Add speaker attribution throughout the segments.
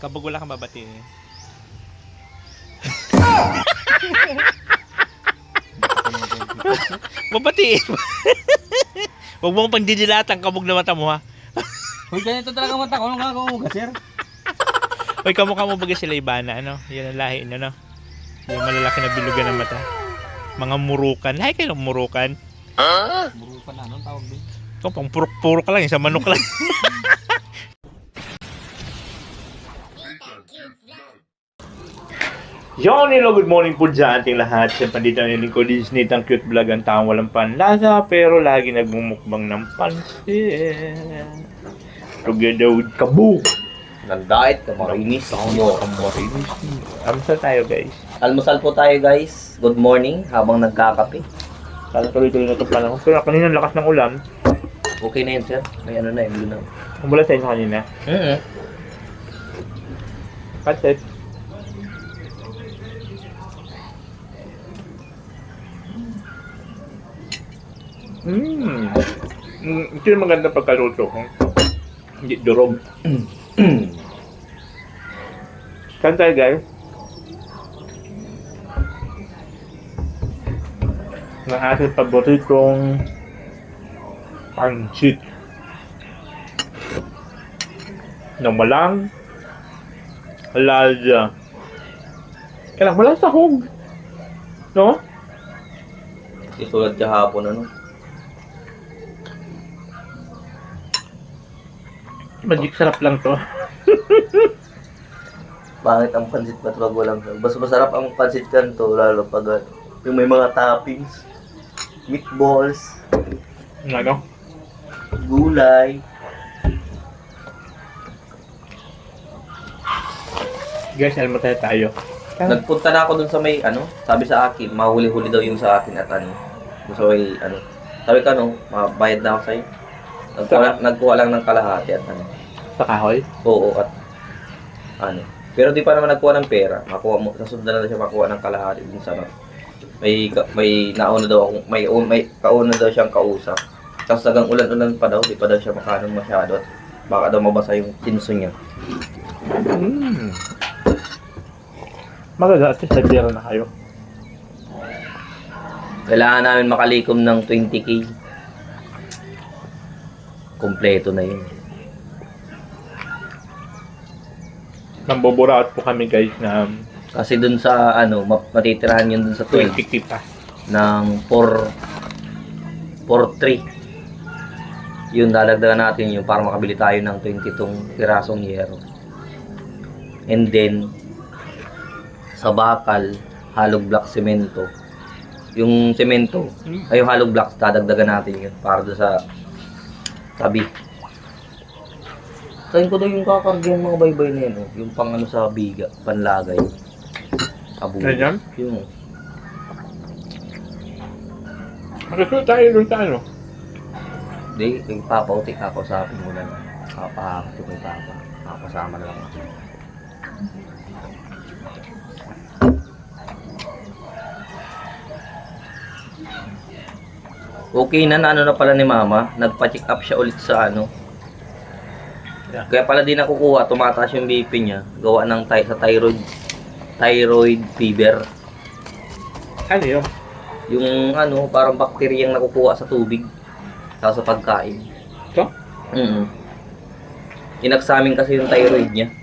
Speaker 1: Kapag wala kang babatiin. Babatiin. Huwag mong pandidilatan kabog na mata mo ha.
Speaker 2: Uy, ganito talaga mata ko. Ano nga ako, sir?
Speaker 1: Uy, kamukha mo baga sila Ibana, ano? Yan ang lahi, ano? Yung malalaki na bilugan ng mata. Mga murukan. Lahi kayo ng murukan.
Speaker 2: Burukan na, anong tawag din?
Speaker 1: Ito, pang purok-purok ka lang, sa manok lang. Yon, hello, good morning po dyan ating lahat. Siyempre dito ang lingkod Disney, ang cute vlog, ang taong walang panlasa, pero lagi nagmumukbang ng pansin. Together with Kabuk.
Speaker 3: Nag-diet, kamarinis.
Speaker 1: Kamarinis. Almusal tayo, guys.
Speaker 3: Almusal po tayo guys. Good morning habang nagkakape.
Speaker 1: Sana tuloy-tuloy na ito pala. Pero kanina lakas ng ulan.
Speaker 3: Okay na yun sir. May ano na yun. Yun na.
Speaker 1: Umulan sa inyo kanina. Patet. Ito yung maganda pagkaluto. Hindi durog. Saan tayo, guys? Ng ating paboritong pancit na walang lasa. Kailang walang sahog. No?
Speaker 3: Isulat kahapon ano.
Speaker 1: Magic sarap lang to.
Speaker 3: Pangit ang pansit ba't wag walang. Basta masarap ang pansit kanto lalo pag yung may mga toppings. Meatballs.
Speaker 1: Ano?
Speaker 3: Gulay.
Speaker 1: Guys, almusal tayo.
Speaker 3: Nagpunta na ako dun sa may ano. Sabi sa akin, mahuli-huli daw yung sa akin at ano. So may ano. Sabi ka no, mabayad na ako sa'yo. Nagkuha lang ng kalahati at ano.
Speaker 1: Sa kahoy?
Speaker 3: Oo, at ano. Pero di pa naman nagkuha ng pera. Makuha mo, sasundan na siya makuha ng kalahati din sa may nauna daw ako, may kauna daw siyang kausap. Tapos nagang ulan-ulan pa daw, di pa daw siya makanon masyado at baka daw mabasa yung tinso niya.
Speaker 1: Magaga, at least nagtira na kayo.
Speaker 3: Kailangan namin makalikom ng 20k. Kompleto na yun.
Speaker 1: Nambuburaot po kami guys na
Speaker 3: Kasi dun sa ano, matitirahan yun dun sa 12
Speaker 1: 20 kita.
Speaker 3: ng 4-3. Yun, dadagdagan natin yun para makabili tayo ng 22 pirasong yero. And then, sa bakal, hollow block semento. Yung semento, ay yung hollow blocks, dadagdagan natin yun para doon sa tabi. Saan ko daw yung kakarga yung mga baybay na yun, oh? Yung pang ano sa biga, panlagay. Abu.
Speaker 1: Ganyan?
Speaker 3: Yung
Speaker 1: Magkasunod tayo dun sa ano?
Speaker 3: Hindi, kay Papa Uti, kakausapin mo na lang. Kapahapit ko kay Papa. Kakasama na lang ako. Okay na, ano na pala ni Mama. Nagpa-check up siya ulit sa ano.
Speaker 1: Yeah.
Speaker 3: Kaya pala di nakukuha, tumataas yung BP niya. Gawa ng sa thyroid fever.
Speaker 1: Ano yun?
Speaker 3: Yung ano, parang bakteryang nakukuha sa tubig. Sa pagkain.
Speaker 1: Ito?
Speaker 3: Inaksamin kasi yung thyroid niya.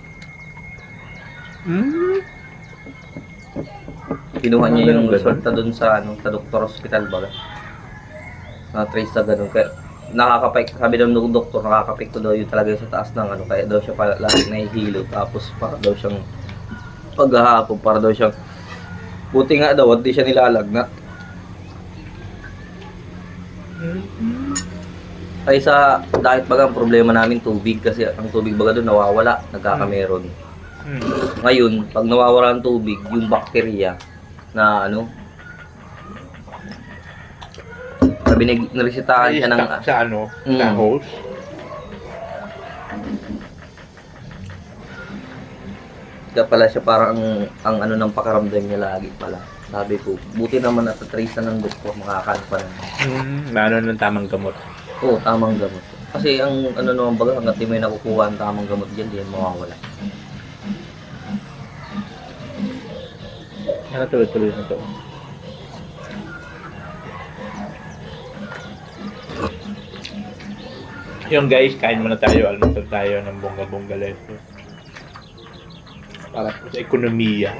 Speaker 3: Kinuha niya yung resulta dun sa ano, sa doktor hospital baga. Na-trace sa ganun. Kaya sabi daw ng doktor, nakakapekto daw yung talaga sa taas ng ano, kaya daw siya pala lagi nahihilo. Tapos para daw siyang paghahapon, para daw siyang buti nga daw, hindi siya nilalagnat. Ay sa diet baga, ang problema namin tubig kasi ang tubig baga doon nawawala, nagkakameron. Ngayon, pag nawawala ang tubig, yung bakterya na ano, naresetahan siya ng
Speaker 1: sa ano? Sa hose?
Speaker 3: Kaya pala siya parang ang ano ng pakaramdam niya lagi pala. Sabi ko, buti naman natatrace na ng doktor, makakaano pa naman.
Speaker 1: Ano ng tamang gamot?
Speaker 3: Oo, tamang gamot. Kasi ang ano naman baga, hanggat di may nakukuha ang tamang gamot dyan, di yan mawawala.
Speaker 1: Ano tuloy-tuloy na to? Yung guys, kain muna tayo. Almusal tayo ng bongga-bongga leso. Para po sa ekonomiya.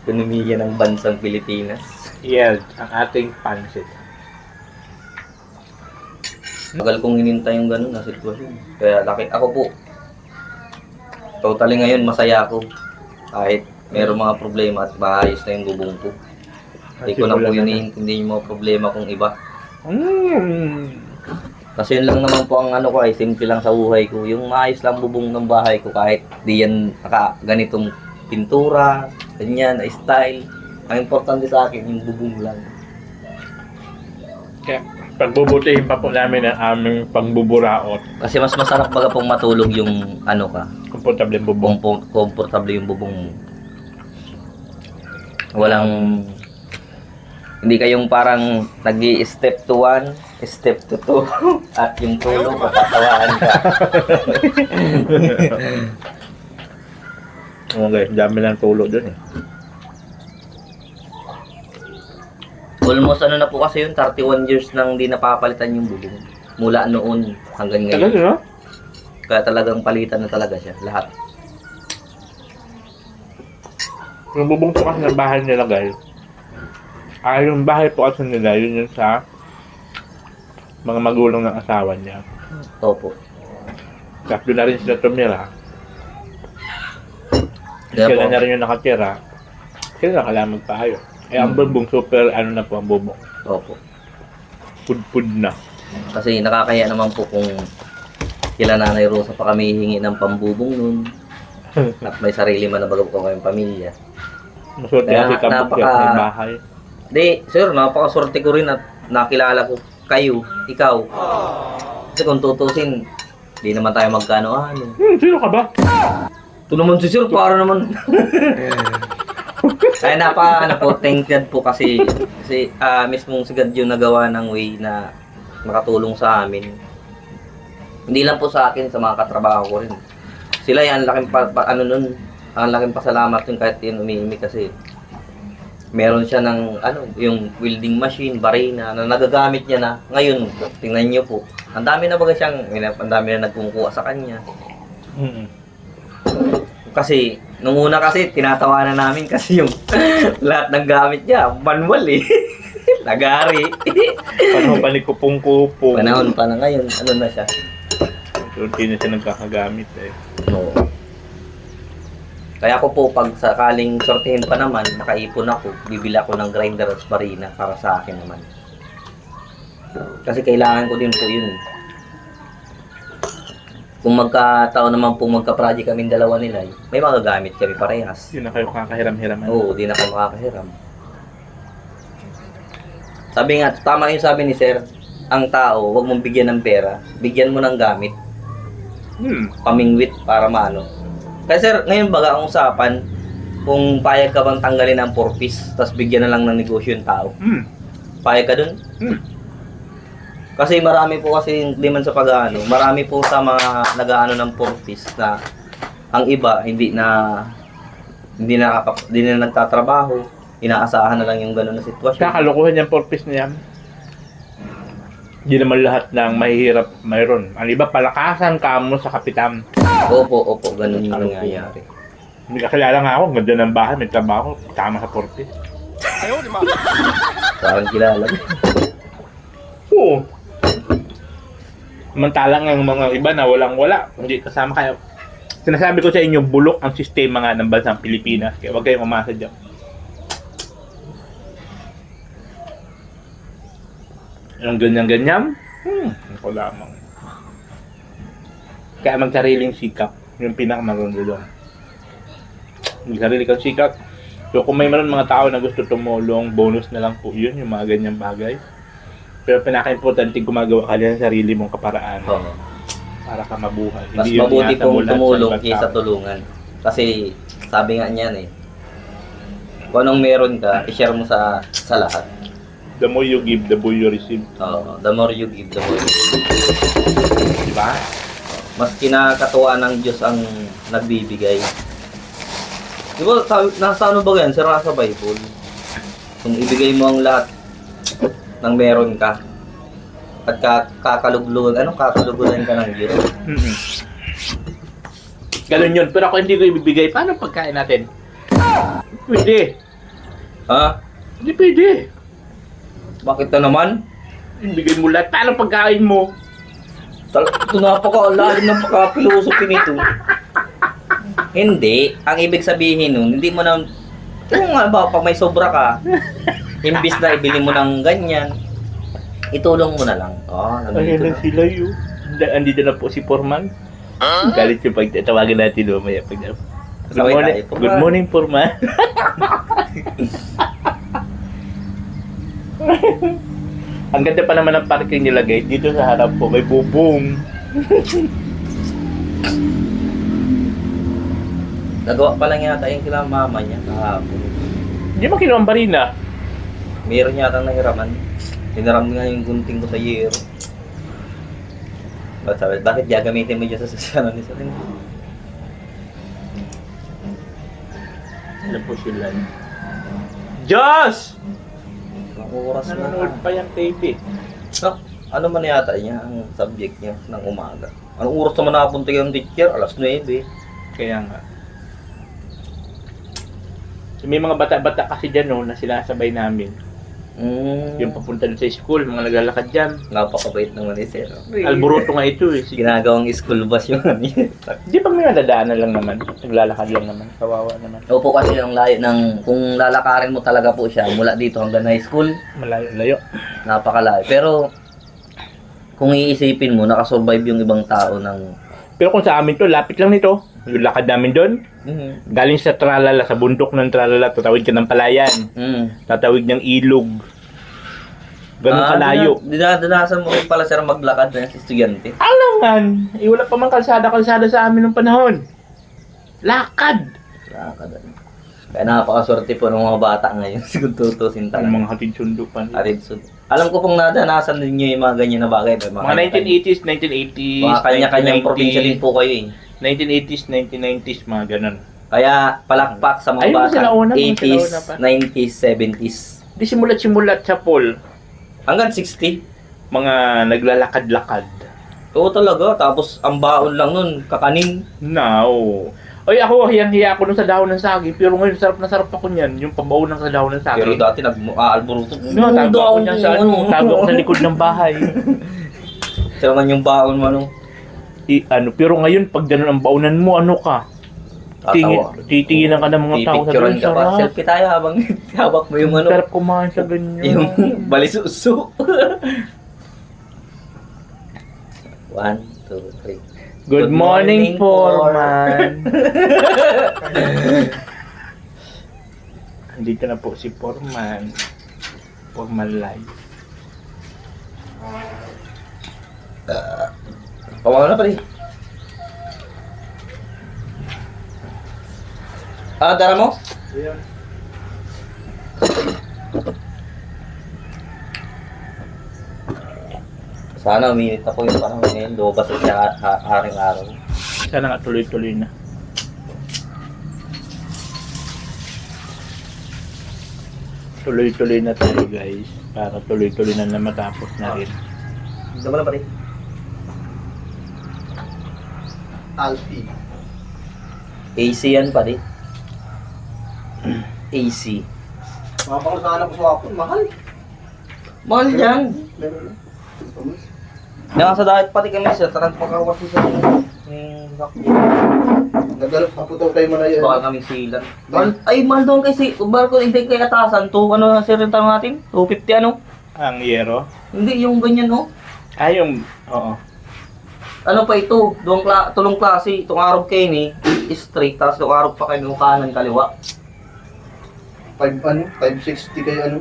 Speaker 3: Ekonomiya ng bansang Pilipinas.
Speaker 1: Yes, ang ating pansit.
Speaker 3: Tagal kong hinintay yung gano'n na sitwasyon. Kaya laki ako po. Totally ngayon masaya ako. Kahit mayroong mga problema at maayos na yung bubong ko. Hindi ko na po iniintindi yung mga problema kong iba. Kasi yun lang naman po ang ano ko ay simple lang sa buhay ko. Yung maayos lang bubong ng bahay ko kahit di yan ganitong pintura, ganyan, style. Ang importante sa akin yung bubong lang.
Speaker 1: Kaya pagbubutihin pa po namin ang aming pangbuburaot.
Speaker 3: Kasi mas masarap baga pong matulog yung ano ka.
Speaker 1: Komportable ang bubong.
Speaker 3: Komportable yung bubong mo. Walang hindi kayong parang nag-i-step to 1, step to 2 at yung tulog matatawaan ka.
Speaker 1: Oo guys, dami lang tulo dun eh.
Speaker 3: Almost ano na po kasi yun, 31 years nang hindi napapalitan yung bubong. Mula noon hanggang
Speaker 1: Tagal
Speaker 3: ngayon.
Speaker 1: no?
Speaker 3: Kaya talagang palitan na talaga siya, lahat.
Speaker 1: Yung bubong po kasi ng bahay nila guys. Yung bahay po kasi nila, yun yung sa mga magulang ng asawa niya.
Speaker 3: Opo.
Speaker 1: Tapos doon na rin sila tumira.
Speaker 3: Kaya
Speaker 1: Sila
Speaker 3: po,
Speaker 1: na rin yung nakatira. Sila nakala magpaayos. Ang bubong super ano na po ang bubong.
Speaker 3: opo.
Speaker 1: Pud-pud na.
Speaker 3: Kasi nakakaya naman po kung kila Nanay Rosa pa kami hihingi ng pambubong nun. At may sarili man na bago po kayong pamilya.
Speaker 1: Maswerte
Speaker 3: Kaya
Speaker 1: kasi kabuk may bahay.
Speaker 3: Di, sir, napakaswerte ko rin at nakilala ko kayo, ikaw. Kasi kung tutusin, di naman tayo magkano-ano.
Speaker 1: Sino ka ba?
Speaker 3: Ito naman si sir, para naman. Kaya ano po, thank God po kasi mismong si God yung nagawa ng way na makatulong sa amin. Hindi lang po sa akin, sa mga katrabaho ko rin. Sila yan, ang laking pasalamat yun kahit yun umiimi kasi meron siya ng yung welding machine, barina na nagagamit niya na. Ngayon, tingnan niyo po. Ang dami na baga ang dami na nagkumukuha sa kanya. Kasi nung una kasi tinatawanan namin kasi yung lahat ng gamit niya manual eh. Lagari.
Speaker 1: Panahon pa ni kupong-kupong.
Speaker 3: Panahon pa na ngayon, ano na siya.
Speaker 1: Hindi na siya nagkakagamit eh.
Speaker 3: No. Kaya ako po, pag sakaling sortihin pa naman, makaipon ako, bibili ako ng grinder at barina para sa akin naman. Kasi kailangan ko din po yun. Kung magkataon naman po magka-project kami dalawa nila, may magagamit kami parehas.
Speaker 1: Hindi na kayo kakahiram-hiraman.
Speaker 3: Oo, di na kayo makakahiram. Sabi nga, tama yung sabi ni Sir, ang tao, huwag mong bigyan ng pera, bigyan mo ng gamit, pamingwit para maano. Kaya sir, ngayon baga ang usapan, kung payag ka bang tanggalin ang 4-piece, tapos bigyan na lang ng negosyo yung tao. Payag ka dun? Kasi marami po kasi, hindi man sa pag-ano, marami po sa mga nag-ano ng 4-piece na ang iba hindi na nagtatrabaho, inaasahan na lang yung gano'n na sitwasyon.
Speaker 1: Kakalukuhan yung purpose na yan. Hindi naman lahat ng mahihirap mayroon. Ang iba, palakasan ka mo sa kapitan.
Speaker 3: Opo, ganun yung nangyayari.
Speaker 1: Hindi kakilala nga ako, ganda ng bahay, may trabaho, tama sa purpose.
Speaker 3: Parang kilala.
Speaker 1: Oo. Samantalang ang mga iba na walang-wala, hindi kasama kayo. Sinasabi ko sa inyo, bulok ang sistema nga ng bansang Pilipinas. Kaya huwag kayong umasa dyan. Yung ganyan-ganyan, ako lamang. Kaya magsariling sikap, yung pinakamaganda doon. Magsarili kang sikap. So kung may meron mga tao na gusto tumulong, bonus na lang po yun, yung mga ganyang bagay. Pero pinaka-importante gumagawa ka ng sarili mong kaparaan para ka mabuhay.
Speaker 3: Mas
Speaker 1: Hindi
Speaker 3: mabuti
Speaker 1: yung
Speaker 3: pong
Speaker 1: iasa mo
Speaker 3: tumulong
Speaker 1: lahat sa ibang
Speaker 3: kaysa
Speaker 1: tao.
Speaker 3: tulungan. Kasi sabi nga niyan kung anong meron ka, i-share mo sa lahat.
Speaker 1: The more you give, the more you receive.
Speaker 3: The more you give, the more you receive.
Speaker 1: Diba?
Speaker 3: Mas kinakatuwa ng Diyos ang nagbibigay Di ba, nasa ano ba yan? Sira sa Bible. Kung ibigay mo ang lahat ng meron ka at kakulugulan ka ng Diyos.
Speaker 1: Mm-hmm. Ganun yun. Pero ako hindi ko ibibigay, paano pagkain natin? Pwede.
Speaker 3: Ha?
Speaker 1: Hindi pwede.
Speaker 3: Bakit na naman?
Speaker 1: Ibigay mo lahat. Paano pagkain mo?
Speaker 3: Ito napaka-lalim ng pagka-philosophy nito. Hindi. Ang ibig sabihin nun, hindi mo na... Kung nga ba, pag may sobra ka, imbis na ibili mo ng ganyan, itulong mo na lang.
Speaker 1: Ayan na sila yun. Andito na po si Foreman. Galit yung pagtatawagan natin mamaya. Good morning, Foreman. Ang ganda pa naman ng parking nilagay. Dito sa harap po, may bubong.
Speaker 3: Nagawa pa lang yata yung kila mama niya kahapon.
Speaker 1: Hindi mo kinuha ang barina.
Speaker 3: Meron yata nahiraman. Hinaram nga yung gunting ko sa yero. Sabi, bakit gagamitin mo dyan sa sasyanan ni Sarin?
Speaker 1: Ano po sila? Diyos!
Speaker 3: Ang oras na.
Speaker 1: Nanonood pa yung TV.
Speaker 3: Ano man yata niya ang subject niya ng umaga? Anong oras naman nakapunta yung teacher? Alas 9.
Speaker 1: Kaya nga. May mga bata-bata kasi dyan no, na sinasabay namin. Yung papunta doon sa school, mga naglalakad dyan.
Speaker 3: Napakabait naman eh, sir.
Speaker 1: Alboroto nga ito eh.
Speaker 3: Ginagawang school bus yung ano yun.
Speaker 1: Di ba may nadadaanan lang naman? Naglalakad lang naman. Kawawa naman.
Speaker 3: Opo kasi yung layo ng, kung lalakarin mo talaga po siya mula dito hanggang high school,
Speaker 1: Malayo-layo.
Speaker 3: napakalayo. Pero, kung iisipin mo, nakasurvive yung ibang tao ng...
Speaker 1: Pero kung sa amin to, lapit lang nito. Yung lakad namin doon, galing sa Tralala, sa bundok ng Tralala, tatawid ka ng Palayan. Tatawid ng Ilog. Ganun kalayo.
Speaker 3: Dinadanasan mo rin pala sir maglakad na si estudyante.
Speaker 1: Alangan, wala pa man kalsada sa amin ng panahon. Lakad.
Speaker 3: Lakad. Kaya napakaswerte po ng mga bata ngayon. Siguro tutusin
Speaker 1: Ang
Speaker 3: talaga.
Speaker 1: mga hatid sundo pa.
Speaker 3: Alam ko pong nadanasan ninyo yung mga ganyan na bagay.
Speaker 1: Mga 1980s, 1980s,
Speaker 3: Mga kanya-kanyang
Speaker 1: 1990s,
Speaker 3: probinsya din po kayo eh.
Speaker 1: 1980s, 1990s, mga ganun.
Speaker 3: Kaya palakpak sa mga
Speaker 1: Ayun,
Speaker 3: bata.
Speaker 1: sila una,
Speaker 3: 80s,
Speaker 1: sila una pa.
Speaker 3: 90s, 70s.
Speaker 1: Di simulat sa pool.
Speaker 3: Hanggang 60.
Speaker 1: Mga naglalakad-lakad.
Speaker 3: Oo talaga. Tapos ang baon lang nun, kakanin.
Speaker 1: Now. Oy, ako, hiyang-hiya ako nung sa dahon ng saging. Pero ngayon, sarap na sarap ako niyan. Yung pabaw ng sa dahon ng saging.
Speaker 3: Pero dati nag-aalburuto.
Speaker 1: No, tago ako niyan sa ano. Tago ako sa likod ng bahay.
Speaker 3: Sira man yung baon mo, ano?
Speaker 1: Pero ngayon, pag ganun ang baunan mo, ano ka? Titinginan ka ng mga tao.
Speaker 3: Pipicturean ka pa. Selfie tayo habang hawak mo yung ano.
Speaker 1: Sarap kumain sa ganyan.
Speaker 3: Yung balisuso. 1, 2, 3.
Speaker 1: Good morning, Foreman. Andito na po si Foreman. Foreman live.
Speaker 3: Pawalan na pala eh. Dara mo?
Speaker 1: Ayan.
Speaker 3: Sana uminit na po yung panahon ngayon. Lobas siya haring araw.
Speaker 1: Sana nga tuloy-tuloy na. Tuloy-tuloy na tayo guys. Para tuloy-tuloy na matapos na rin.
Speaker 3: Dito mo na pala eh.
Speaker 2: Alfie.
Speaker 3: AC yan pala eh. AC.
Speaker 2: Mapakasana ko sa hapon, mahal.
Speaker 3: Mahal yan.
Speaker 2: Meron na.
Speaker 3: Nasa dahil pati kami sir. Tarang pagkawasi sa
Speaker 2: Nagalap, paputaw tayo mo na yan.
Speaker 3: baka kami silan. Ay, mahal doon kasi. Barko, hindi kay atasan. Ano na sir yung tanong natin? 250 ano?
Speaker 1: Ang yero.
Speaker 3: Hindi, yung ganyan oh.
Speaker 1: Yung, oo.
Speaker 3: Ano pa ito? Tulong klase. Itong araw kayo ni straight. Tapos itong araw pa kayo kanan kaliwa.
Speaker 2: 560 kayo ano?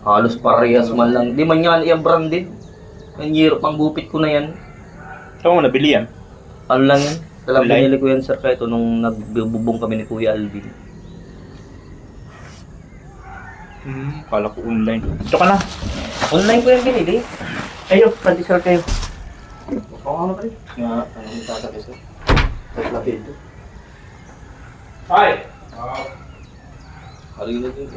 Speaker 3: Halos parehas man lang. Di man yan yung branded. Ang hirap ang gupit ko na yan.
Speaker 1: Saan mo nabili yan?
Speaker 3: Ano lang yan? Talagang
Speaker 1: Online?
Speaker 3: binili ko yan sir kahit nung nagbubong kami ni Kuya Alvin.
Speaker 1: Kala ko online. Ito ka na.
Speaker 3: Online ko yan binili.
Speaker 1: Ayo, pandesal kayo.
Speaker 2: Oo nga pala. Nga, ano yung tatakis ko? Sa lapid.
Speaker 1: Hi!
Speaker 3: Halina din.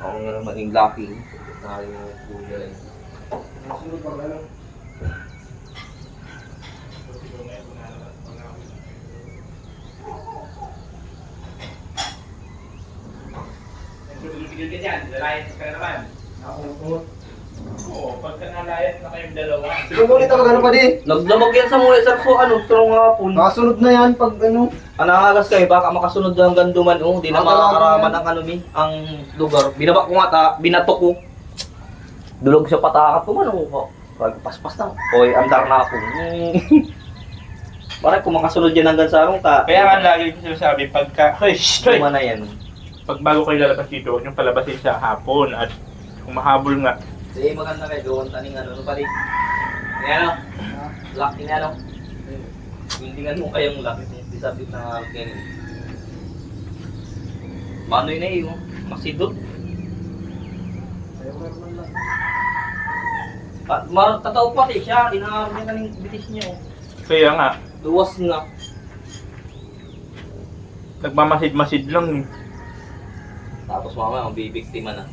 Speaker 3: Ako nga naman yung lucky. Nakali mo yung kulay.
Speaker 2: Sunod pag ano.
Speaker 1: Tigil ka dyan, lalayas ka naman.
Speaker 2: Ako.
Speaker 1: Oo, pagka nalayas na kayong dalawa.
Speaker 2: Sige mo ulit ako ano pa di.
Speaker 3: Naglamag yan sa mga sir so strong hapon.
Speaker 2: Nakasunod na yan pag ano.
Speaker 3: Anangagas kayo, baka makasunod hanggang duman. Oh, di na makakaraman ang ano mi, ang lugar. Binaba ko nga ta, binato ko. Dulog siya patakat ko man oh. Paspas na. Oy, andar na ako. Bakit kung makasunod yan hanggang sa anong ta?
Speaker 1: Kaya nga lagi ko sinasabi, pagka, hoy, shh,
Speaker 3: Duman na yan.
Speaker 1: pag bago kayo lalabas dito, huwag niyong palabasin sa hapon at kung mahabol nga.
Speaker 3: Sige, maganda kayo. Gawin taning ano pa rin. Ayan o. Lock din yan o. Hindingan mo kayong lock. Disabit na kayo. Manoy na yun. Masidot. Tatao pati siya. Inaarap niya kaning bitis niya o.
Speaker 1: Kaya nga,
Speaker 3: Luwas nga.
Speaker 1: nagmamasid-masid lang.
Speaker 3: Tapos mamaya, mabibiktima na.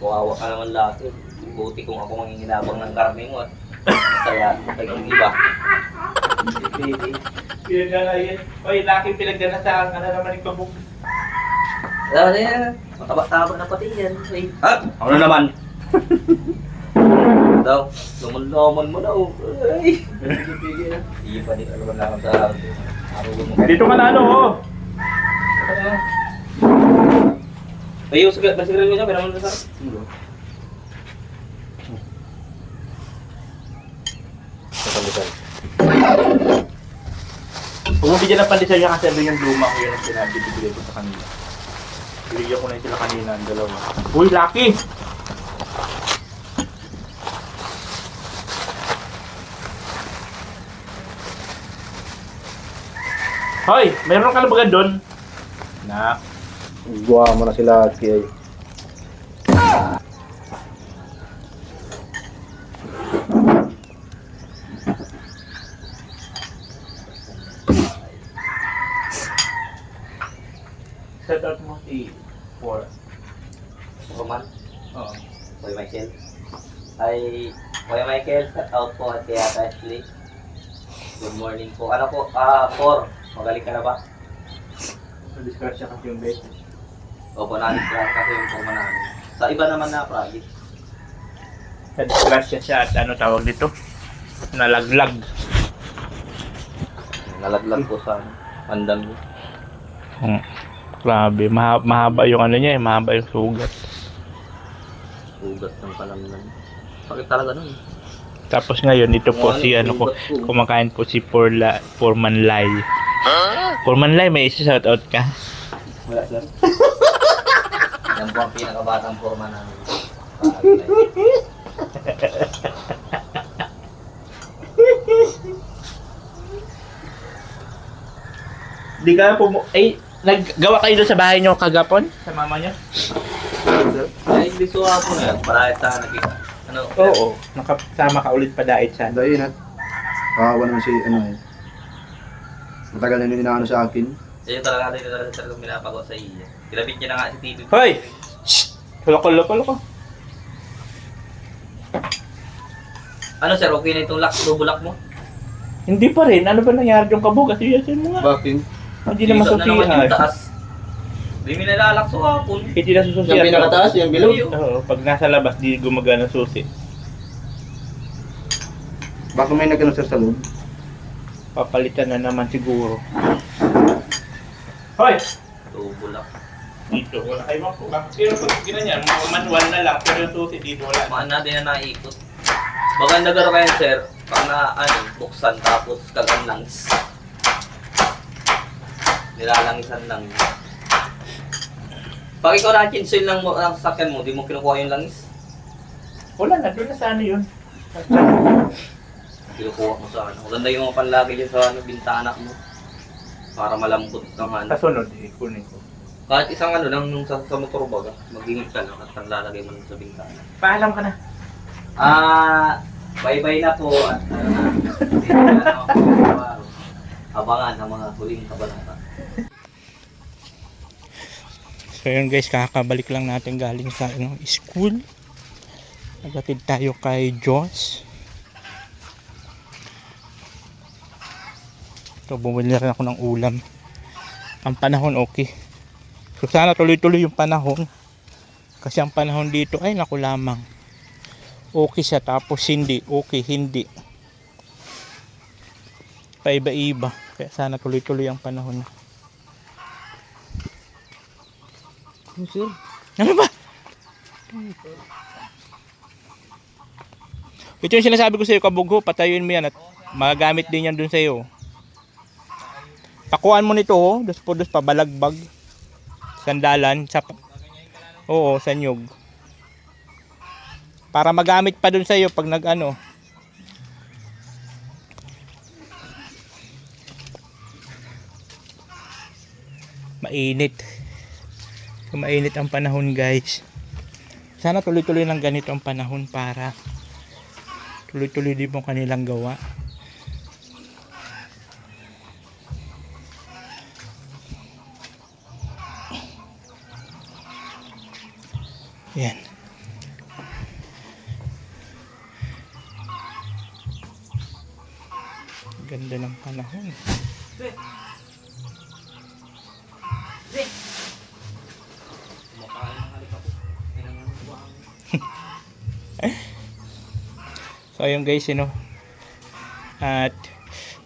Speaker 3: Kawawa ka naman lahat. Buti kung ako manginginabang ng karne mo at masaya kay kong iba. Baby.
Speaker 1: Pinagdanayan. Oy, laking pinagdanasahan ka na naman yung kabuk.
Speaker 3: Alam na yan. Mataba-taba na pati yan. Ay, ha? Ako na naman. Daw, luman-luman mo na. Ay. Hindi pa din alam lang sa araw mo.
Speaker 1: Dito ka na ano, oh.
Speaker 3: Ayo, basigaran mo niya, pero naman sa
Speaker 1: Kung mabigyan ng pandesal niya kasi yung luma ko yun ang sinabi, bibigay ko sa kanila. Bibigyan ko na yun sila kanina, ang dalawa. Uy, Lucky! Hoy, mayroon ka na ba doon? Na.
Speaker 2: Guwa mo na sila at kaya.
Speaker 1: Set out mo si 4.
Speaker 3: Roman,
Speaker 1: Oo.
Speaker 3: Kuya Michael. Ay, Kuya Michael, shout out po at kaya Ashley. Good morning po. Ano po? 4. Magaling ka na ba?
Speaker 1: Na-discuss siya kasi yung bait.
Speaker 3: Opo, na-discuss kasi yung forma namin. Sa iba naman na project.
Speaker 1: Na-discuss siya at ano tawag dito? Nalaglag.
Speaker 3: Nalaglag po sa pandan mo.
Speaker 1: Grabe, mahaba yung ano niya eh, mahaba yung sugat.
Speaker 3: Ugat ng palamnan. Sakit talaga nun.
Speaker 1: Tapos ngayon, ito po si ano ko, kumakain po si Foreman Lai. Foreman Lai, may isa shout out ka?
Speaker 3: Wala sir. Yan po ang pinakabatang forma namin.
Speaker 1: Di ka naggawa kayo doon sa bahay niyo kagapon? Sa mama niyo?
Speaker 3: Ay, hindi suha po na yan. Parahit sa nakita. Ano?
Speaker 1: Oo, nakasama ka ulit pa dait siya.
Speaker 2: Dahil na. Kawawa naman si ano eh. Matagal na nila inaano sa akin.
Speaker 3: Yun talaga talagang pinapagawa sa iya. Kinabit niya na nga si TV.
Speaker 1: Hoy! Shhh! Loko.
Speaker 3: Ano sir, okay na itong lock, double lock mo?
Speaker 1: Hindi pa rin. Ano ba nangyari yung kabog? Kasi yasin mo nga.
Speaker 2: Bakit?
Speaker 1: Hindi na
Speaker 3: naman yung
Speaker 1: masusihan.
Speaker 3: taas. Hindi mo nalalak sa hapon.
Speaker 1: Hindi na sususihan.
Speaker 2: Yung pinakataas, yung bilog.
Speaker 1: Oo, pag nasa labas, di gumagana susi.
Speaker 2: Baka may nagano sir sa loob.
Speaker 1: Papalitan na naman siguro. Hoy!
Speaker 3: Double lock.
Speaker 1: Dito, wala kayo makuha. Pero pag ginanyan, manual na lang. Pero yung susi dito wala.
Speaker 3: Maan natin na naikot. Baka nagaro kayo sir, pag na buksan tapos kagang langis. Nilalangisan lang. Pag ikaw na-cancel lang mo ang sasakyan mo, di mo kinukuha yung langis.
Speaker 1: Wala na, doon na sa ano yun.
Speaker 3: Kinukuha mo sa ano. Maganda yung mga panlagay dyan sa bintana mo. Para malambot ng ano.
Speaker 1: Kasunod, kunin ko.
Speaker 3: Kahit isang ano lang nung sa motor baga, mag-ingat ka lang at panlalagay mo sa bintana.
Speaker 1: Paalam ka na.
Speaker 3: Bye-bye na po at ano na. Hindi na ako. Abangan ang mga huling kabanata.
Speaker 1: So yun guys, kakabalik lang natin galing sa school. Nagatid tayo kay Joss. So bumili na rin ako ng ulam. Ang panahon okay. So sana tuloy-tuloy yung panahon. Kasi ang panahon dito ay naku lamang. Okay siya tapos hindi. Okay, hindi. Paiba-iba. Kaya sana tuloy-tuloy ang panahon.
Speaker 3: Sir.
Speaker 1: Ano ba? Ito yung sinasabi ko sa iyo, kabugho, patayuin mo yan at magagamit din yan dun sa iyo. Pakuan mo nito, oh, dos pabalagbag. Sandalan, oo, sa nyug. Para magamit pa dun sa iyo pag nag-ano. Mainit. So, mainit ang panahon guys. Sana tuloy-tuloy lang ganito ang panahon para tuloy-tuloy din po kanilang gawa. Yan. Ganda ng panahon. So ayun guys, at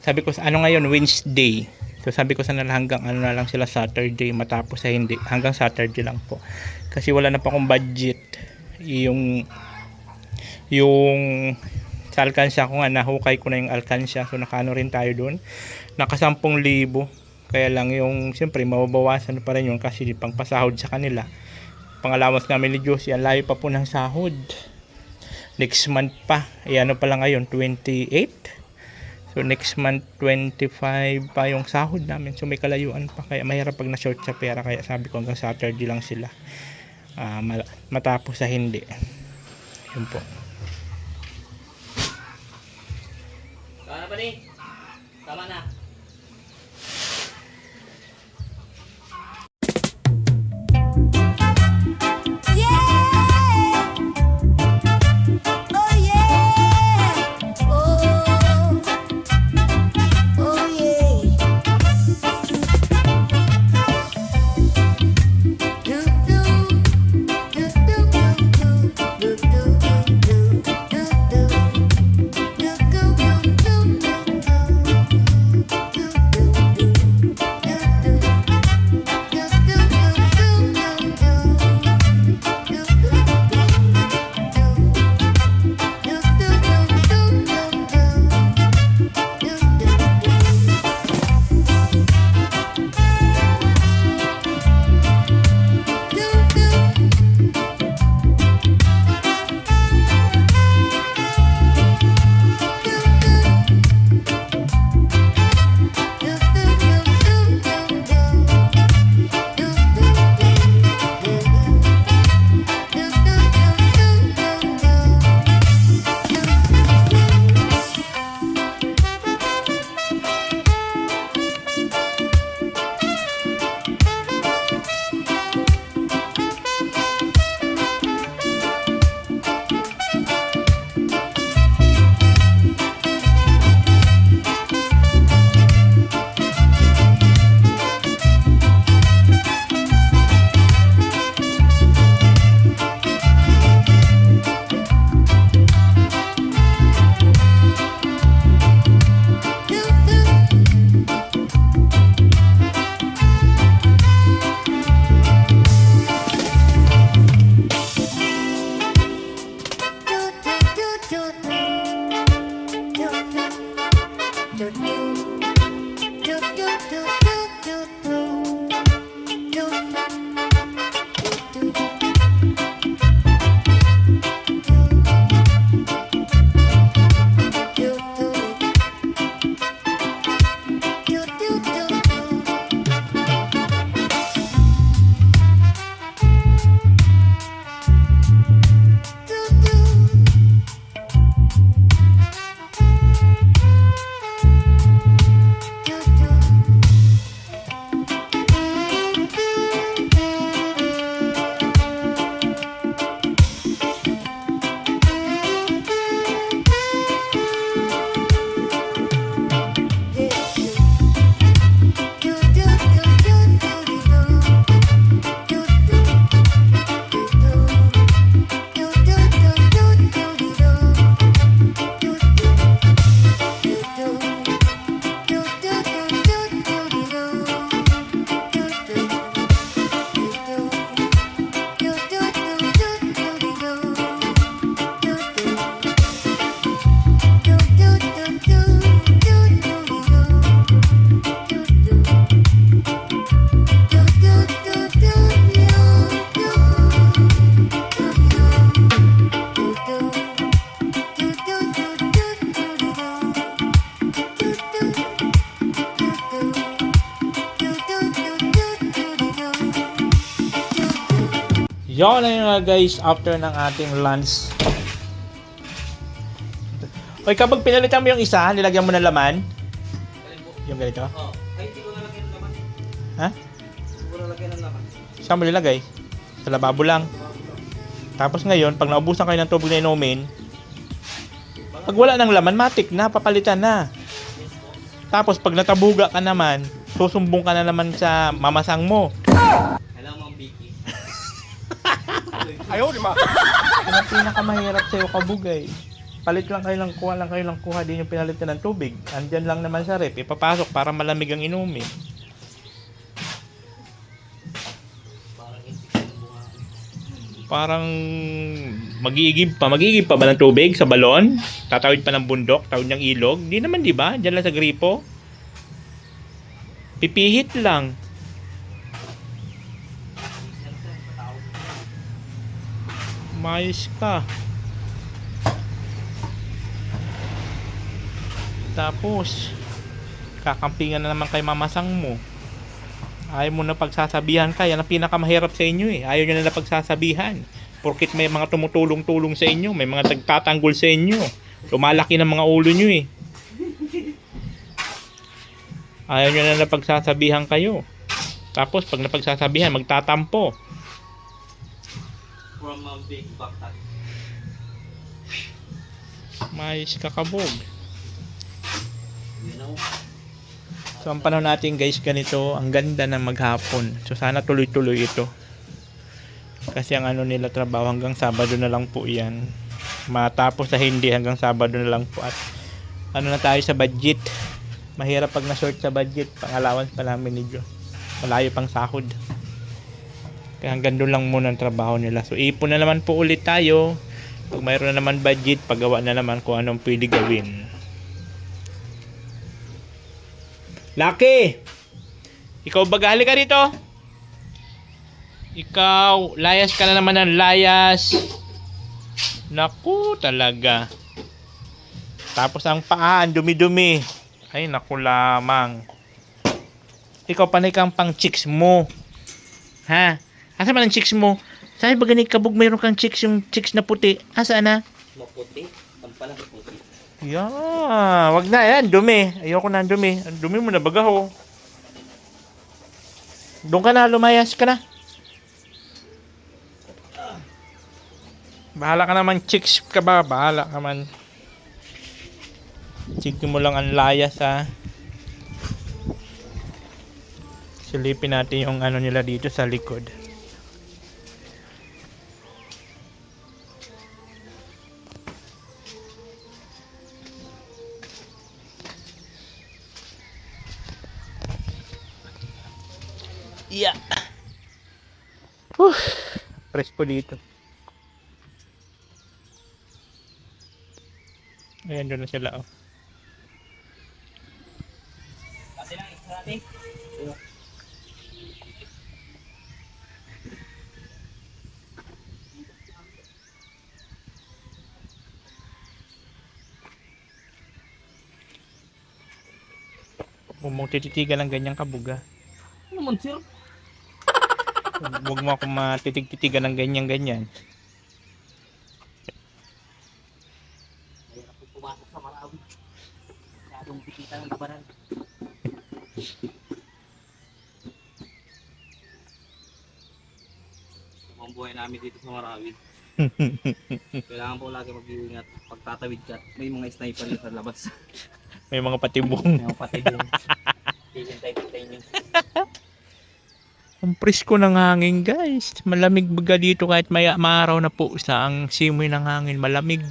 Speaker 1: sabi ko sa ano ngayon, Wednesday. So sabi ko sana hanggang ano na lang sila Saturday, matapos ay hindi, hanggang Saturday lang po. Kasi wala na pa akong budget. Yung sa alkansya ko nga, nahukay ko na yung alkansya. So nakaano rin tayo doon. Naka 10,000. Kaya lang yung siyempre mababawasan pa rin yun kasi pang pasahod sa kanila. Pangalawas namin ni Josie, ang layo pa po ng sahod. Next month pa. Ano pa lang ngayon, 28. So next month 25 pa yung sahod namin. So may kalayuan pa. Kaya mahirap pag na-short sa pera. Kaya sabi ko hanggang Saturday lang sila. Matapos sa hindi. Yun po.
Speaker 3: Tama na ba ni? Tama na.
Speaker 1: Yun na yun nga guys, after ng ating lunch. Hoy, kapag pinalitan mo yung isa, nilagyan mo ng laman. Yung ganito.
Speaker 3: Oh, ay hindi ko nalagyan ng laman.
Speaker 1: Ha?
Speaker 3: Siguro nalagyan ng laman.
Speaker 1: Saan mo nilagay? Sa lababo lang. Tapos ngayon, pag naubusan kayo ng tubig na inumin, pag wala ng laman, matik na, papalitan na. Tapos pag natabuga ka naman, susumbong ka na naman sa mamasang mo.
Speaker 3: Kailangan mo ang biki.
Speaker 2: Ayaw, di ba?
Speaker 1: Yan ang pinakamahirap sa'yo, kabugay. Palit lang kayo lang kuha, din yung pinalitan ng tubig. Andyan lang naman sa rep, ipapasok para malamig ang inumin. Parang magigib pa ba ng tubig sa balon? Tatawid pa ng bundok, tawid ng ilog? Di naman, di ba? Diyan lang sa gripo. Pipihit lang. Mais ka. Tapos, kakampingan na naman kay mamasang mo. Ayaw mo na pagsasabihan ka. Yan ang pinakamahirap sa inyo eh. Ayaw nyo na pagsasabihan. Porkit may mga tumutulong-tulong sa inyo. May mga tagtatanggol sa inyo. Lumalaki ng mga ulo nyo eh. Ayaw nyo na pagsasabihan kayo. Tapos pag napagsasabihan, magtatampo.
Speaker 3: From a big backpack.
Speaker 1: Mais kakabog.
Speaker 3: You know?
Speaker 1: So ang panahon natin guys ganito, ang ganda ng maghapon. So sana tuloy-tuloy ito. Kasi ang ano nila trabaho hanggang Sabado na lang po yan. Matapos sa hindi hanggang Sabado na lang po. At ano na tayo sa budget. Mahirap pag na-short sa budget. Pang-allowance pa namin ni Diyos. Malayo pang sahod. Kaya hanggang doon lang muna ang trabaho nila. So ipon na naman po ulit tayo. Pag mayroon na naman budget, paggawa na naman kung anong pwede gawin. Lucky! Ikaw bagali ka dito? Ikaw, layas ka na naman ng layas. Naku, talaga. Tapos ang paa, ang dumi-dumi. Ay, naku lamang. Ikaw panay kang pang chicks mo. Ha? Asa man ang chicks mo? Sabi ba ganit kabog mayroon kang chicks, yung chicks na puti? Asa na?
Speaker 3: Maputi. Ang pala maputi.
Speaker 1: Yeah, wag na yan, dumi. Ayoko na ang dumi. Ang dumi mo na bagaho. Doon ka na, lumayas ka na. Bahala ka naman, chicks ka ba? Bahala ka man. Chicken mo lang ang layas ha. Silipin natin yung ano nila dito sa likod. Yeah. Presko dito. Ayan, doon na sila oh.
Speaker 3: Kasi lang, isa natin.
Speaker 1: Huwag mong tititigan ng ganyang kabuga.
Speaker 3: Ano naman sir?
Speaker 1: Huwag mo akong matitig-titigan ng ganyan-ganyan.
Speaker 3: Mahirap kong pumasok sa Marawi. Masyadong bikita ng labanan. Ang buhay namin dito sa Marawi. Kailangan po lagi mag-iingat. Pagtatawid ka, may mga sniper yun sa labas.
Speaker 1: May mga patibong.
Speaker 3: May mga patibong. Hihintay-hintay nyo.
Speaker 1: Ang presko ng hangin guys. Malamig baga dito kahit may maaraw na po sa ang simoy ng hangin. Malamig.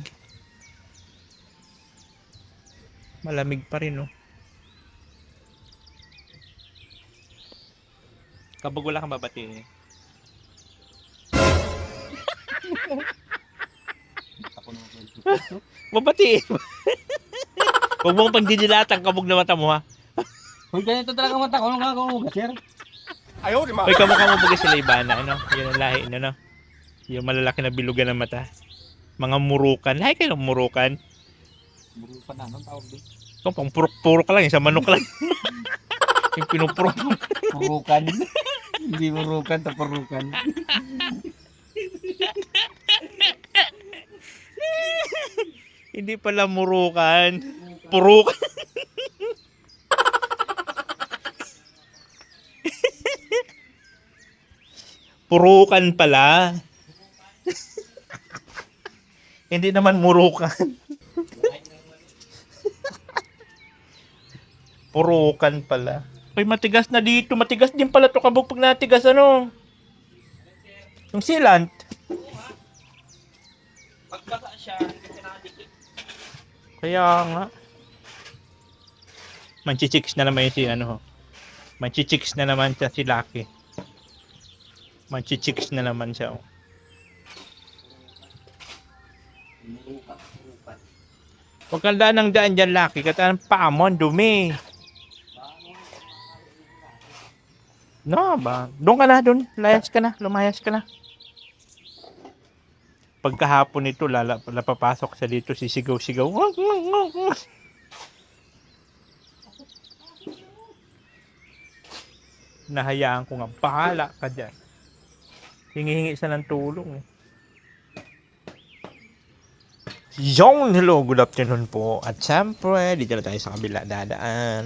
Speaker 1: Malamig pa rin oh. Kapag wala kang babatiin. Babatiin. Huwag mong pagdidilatan kabog na mata mo ha.
Speaker 3: Kung ganito talaga mata ko, anong gagawin mo, sir?
Speaker 2: Ayaw, di ba?
Speaker 1: Hoy, kamukha mo baga sila Ibana, ano? Yun ang lahi, ano? Yung malalaki na bilugan ng mata. Mga murukan. Lahi kayo ng murukan.
Speaker 3: Murukan na, anong tawag doon?
Speaker 1: Ito, pang purok-purok ka lang, yung sa manok lang. Yung pinupurok mo.
Speaker 3: Purukan. Hindi murukan, to purukan.
Speaker 1: Hindi pala murukan. Purukan. Purukan pala. Hindi naman murukan. Purukan pala. Ay, matigas na dito. Matigas din pala to kabog pag natigas ano. Yung sealant.
Speaker 3: Pagbasa siya, hindi siya nakadikit.
Speaker 1: Kaya nga. Manchichicks na naman si ano. Manchichicks na naman siya si Lucky. Manchichicks na naman siya. Oh. Huwag kang daan ng daan dyan, Lucky. Kataan pa mo, ang dumi. No ba? Doon ka na, doon. Layas ka na, lumayas ka na. Pagkahapon nito, papasok sa dito, sisigaw-sigaw. Nahayaan ko nga, bahala ka dyan. Hingi-hingi siya ng tulong. Yung hello, good afternoon po. At syempre, dito na tayo sa kabila dadaan.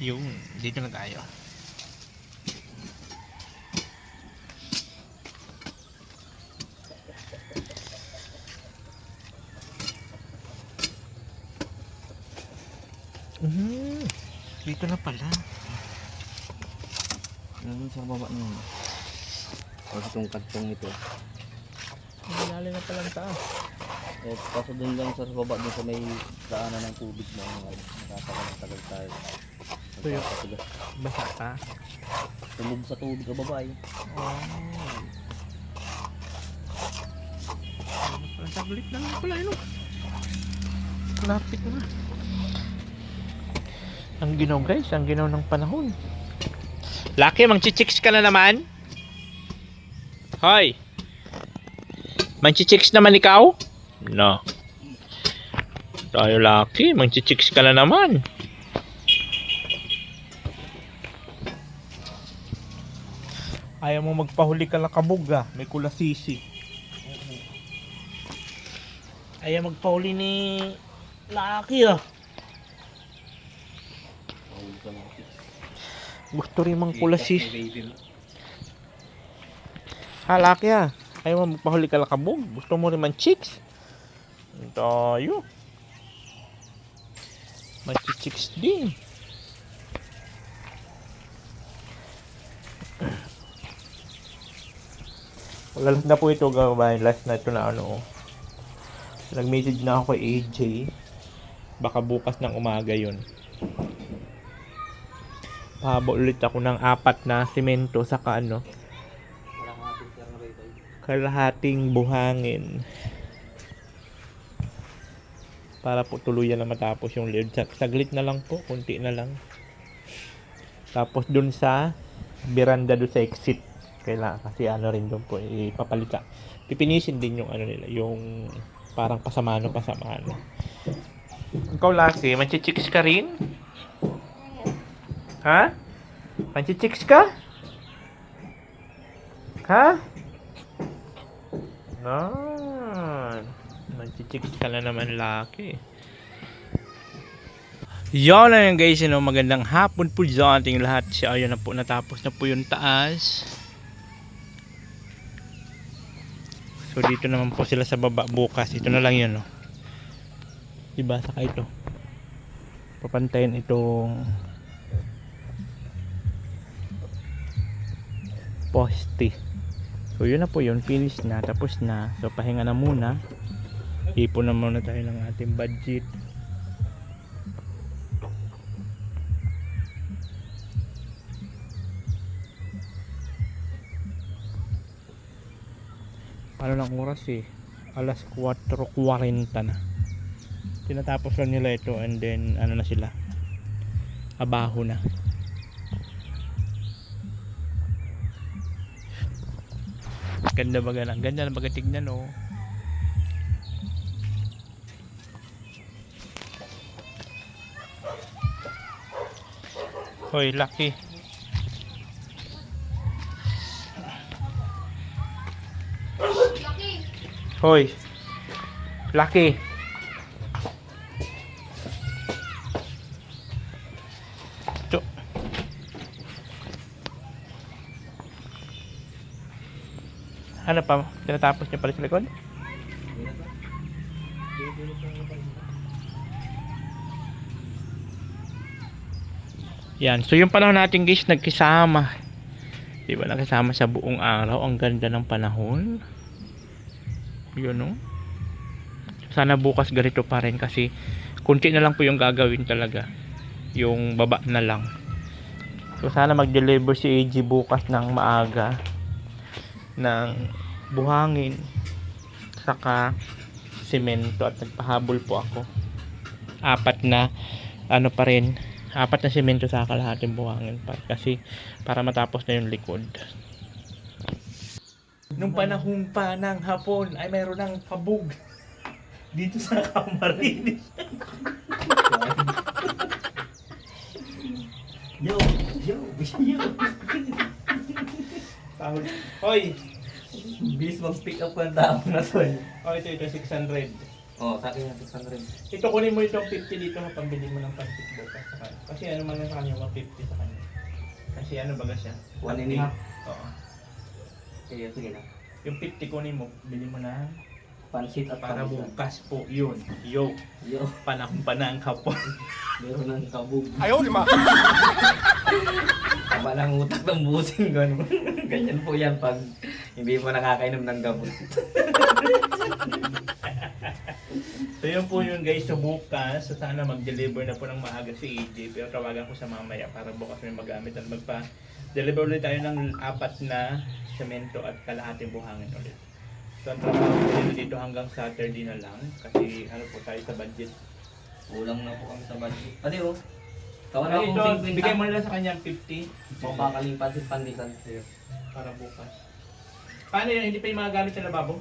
Speaker 1: Yung, dito na tayo. Dito na pala.
Speaker 3: Sa baba nun. Kasi itong kantong ito.
Speaker 1: Malalim na palang taas.
Speaker 3: Eh, kaso dun lang sa baba, dun sa may daanan ng tubig na nakatagal tayo.
Speaker 1: So yun, basa ka?
Speaker 3: Tumog sa tubig ka baba eh.
Speaker 1: Saglit lang pala yun. Lapit na. Ang ginaw guys, ang ginaw ng panahon. Lucky, mang-chichicks ka na naman? Hoy! Mang-chichicks naman ikaw? No. Tayo Lucky, mang-chichicks ka na naman. Ayaw mo magpahuli ka lang kabog ah. May kulasisi. Ayaw magpahuli ni Lucky ah. Gusto rin mang kulasisi. Ha Lucky ah. Ayaw mo magpahuli ka lang kabog. Gusto mo rin man chicks. Tayo. Mag-chicks din. Last na po ito gawin. Last na ito na ano. Nag-message na ako kay AJ. Baka bukas ng umaga yun. Pahabol ulit ako ng 4 na simento saka ano. Kalahating buhangin. Para po tuluyan na matapos yung lead. Saglit na lang po. Kunti na lang. Tapos dun sa veranda dun sa exit. Kailangan kasi ano rin doon po ipapalika. Pipinisin din yung ano nila, yung parang pasamano. Ikaw Lucky, manchichicks ka rin? Ha? Manchichicks ka? Ha? Manchichicks ka na naman Lucky. Yan na yan guys, magandang hapon po sa ating lahat. Ayun na po, natapos na po yung taas. So dito naman po sila sa baba bukas. Ito na lang yun, no? Diba, saka ito papantayin itong poste. So yun na po yun, finish na, tapos na. So pahinga na muna. Ipon na muna tayo ng ating budget. Ano lang oras eh, alas 4:40 na. Tinatapos lang nila ito and then ano na sila, abaho na. Ganda ba ganang? Ganda na baga tignan oh. Hoy Lucky, Hoy. Lucky. Ito. Ano pa? Tinatapos niya pala sa likod? Yan. So yung panahon natin guys, nagkisama. Diba, nagkisama sa buong araw. Ang ganda ng panahon. Yun, no? Sana bukas ganito pa rin kasi kunti na lang po yung gagawin talaga. Yung baba na lang. So sana mag-deliver si AG bukas ng maaga ng buhangin saka semento at nagpahabol po ako. Apat na semento sa kalahating buhangin pa kasi para matapos na yung likod. Nung panahon pa ng hapon ay mayroon ng kabog dito sa Camarines. Yo. Hoy,
Speaker 3: Bis mag-pick up ka ng tao na to eh.
Speaker 1: oh ito 600.
Speaker 3: Oh, sa akin yung 600.
Speaker 1: Ito kunin mo itong 50 dito ha, pambili mo ng pancit bukas sa kanya. Kasi ano man lang sa kanya, 150 sa kanya. Kasi ano baga siya?
Speaker 3: 1.5.
Speaker 1: Oo.
Speaker 3: Sige, sige lang.
Speaker 1: Yung 50 kunin mo, bili mo na
Speaker 3: Pansit at
Speaker 1: para
Speaker 3: panisan.
Speaker 1: bukas po yun. Yo,
Speaker 3: Yo,
Speaker 1: panahon pa na ang hapon.
Speaker 3: meron ng kabog.
Speaker 1: Ayaw, lima!
Speaker 3: Tama lang utak ng busing ko. Ganyan po yan pag hindi mo nakakainom ng gamot.
Speaker 1: So yun po yun guys, so bukas, so sana mag-deliver na po ng maaga si AJ. Pero tawagan ko sa mamaya para bukas may magamit at magpa-deliver ulit tayo ng 4 na semento at kalahating buhangin ulit. So ang trabaho ko dito hanggang Saturday na lang kasi ano po tayo sa budget.
Speaker 3: Kulang na po kami sa budget. Pati oh, kawan
Speaker 1: Ay, ito,
Speaker 3: akong 50.
Speaker 1: bigay mo nila sa kanya 50
Speaker 3: O kakaling pansit pandisan.
Speaker 1: para bukas. Paano yun? Hindi pa yung mga gamit sa lababo?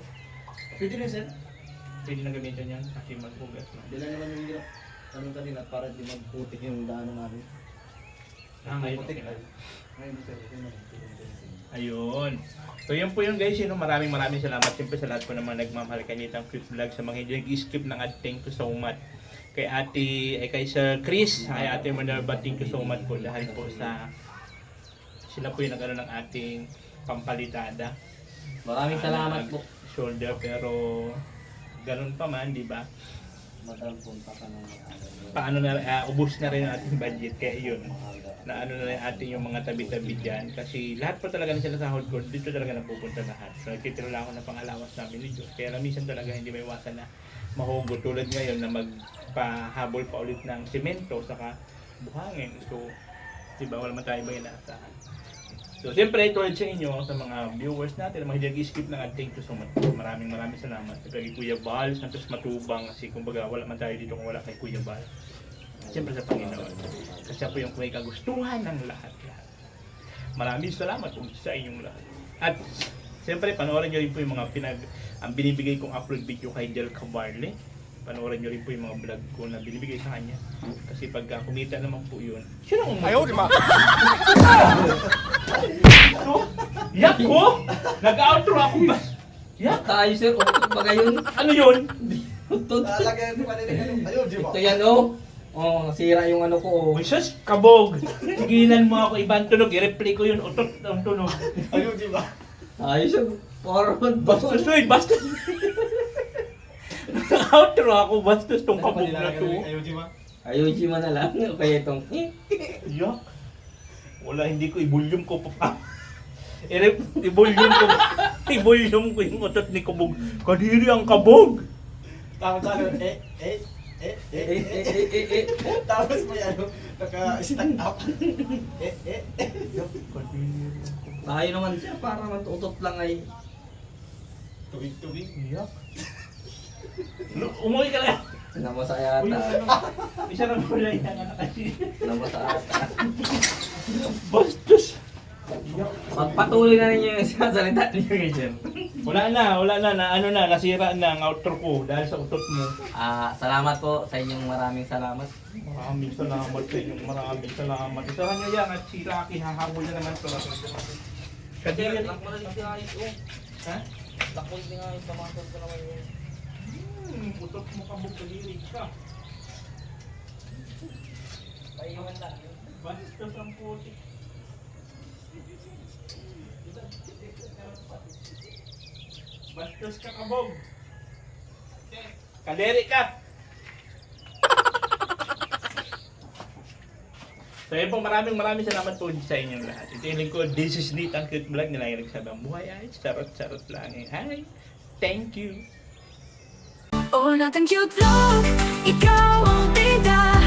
Speaker 2: Pwede na sir.
Speaker 1: Pwede na gamitin yan kasi maghugas na.
Speaker 2: Dila naman yung hirap. Tanong kanina para di magputik yung daanan namin.
Speaker 1: Ngayon.
Speaker 2: Putik.
Speaker 1: Okay.
Speaker 2: Ngayon sir.
Speaker 1: Ayun. So yun po yun guys, maraming salamat siyempre sa lahat po ng mga nagmamahal kay Nitang Quick Vlog, sa mga hindi nag-skip ng ad, thank you so much. Kay kay Sir Chris, kay Ate Minerva, thank you so much po dahil po sa sila po yung nag-ano ng ating pampalitada.
Speaker 3: Maraming salamat po.
Speaker 1: Shoulder pero ganun pa man, di ba?
Speaker 3: Madam punta ka ng
Speaker 1: Paano na ubos na rin ang ating budget kaya yun. Na ano na rin ating yung mga tabi-tabi dyan kasi lahat pa talaga na sila sa hold court dito talaga napupunta lahat. So nagtitiro lang ako ng pangalawas namin ni Diyos. Kaya minsan talaga hindi may iwasan na mahugot tulad ngayon na magpahabol pa ulit ng semento saka buhangin. So diba wala man tayo ba inaasahan. So siyempre tulad sa inyo sa mga viewers natin mga hindi nag-skip ng ad, thank you so much. Maraming salamat. Kay Kuya Bal, Santos Matubang kasi kumbaga wala man tayo dito kung wala kay Kuya Bal. Siyempre sa Panginoon. Kasi siya po yung may kagustuhan ng lahat. Maraming salamat po sa inyong lahat. At siyempre panoorin nyo rin po yung mga ang binibigay kong upload video kay Del Cabarle. Panoorin nyo rin po yung mga vlog ko na binibigay sa kanya. Kasi pagka kumita naman po yun, siya lang ayaw, di ba? Yak ko! Nag-outro ako ba? Yak!
Speaker 3: Tayo sir, utot ba kayo?
Speaker 1: Ano yun?
Speaker 3: Utot.
Speaker 2: Lalagyan mo pa rin. Ayun, di ba?
Speaker 3: Ito yan oh. Oh, nasira yung ano ko.
Speaker 1: Uy, sus, kabog! Tigilan mo ako ibang tunog, i-replay ko yun, utot ang tunog.
Speaker 2: Ayun, di ba?
Speaker 3: Ayos yung forward.
Speaker 1: Bastos, uy, bastos! Nag-outro ako, bastos tong kabog na to.
Speaker 2: Ayun, di ba?
Speaker 3: Ayusin mo na lang. Kaya itong
Speaker 1: Yak! Wala, hindi ko i-volume ko pa. I-volume ko yung utot ni kabog. Kadiri ang kabog!
Speaker 2: Tapos ano, Tapos may ano, naka-stack up.
Speaker 3: tayo naman siya para matutot lang ay
Speaker 2: Tubig-tubig.
Speaker 1: Yak! Umuwi ka lang!
Speaker 3: namasa
Speaker 1: Uy,
Speaker 3: yata.
Speaker 1: isa na pala yung anak kasi.
Speaker 3: Namasa ata.
Speaker 1: Bastos!
Speaker 3: Pagpatuloy na ninyo yung sasalita niyo ngayon.
Speaker 1: Wala na, nasira na ang outro ko dahil sa utot mo.
Speaker 3: Salamat po sa inyong maraming salamat.
Speaker 1: Maraming salamat sa inyo, maraming salamat. Isahan nyo yan at si Rocky hahabol na naman ito.
Speaker 3: Kasi
Speaker 1: Kadiri,
Speaker 3: lang mo na si Ayos oh.
Speaker 1: ha?
Speaker 3: Takot nga yung tamasod ko naman yun.
Speaker 1: Putok mo kabog, kaliri ka.
Speaker 3: Paiwan lang yun.
Speaker 1: Bastos ang putik. Bastos ka kabog. Kaliri ka. So yun po, maraming salamat po sa inyong lahat. Ito yung lingkod, this is Nate ang Cute Vlog na lang yung nagsabi ang buhay ay charot-charot lang eh. Hi! Thank you!
Speaker 4: Oh, natin cute vlog, ikaw ang bida.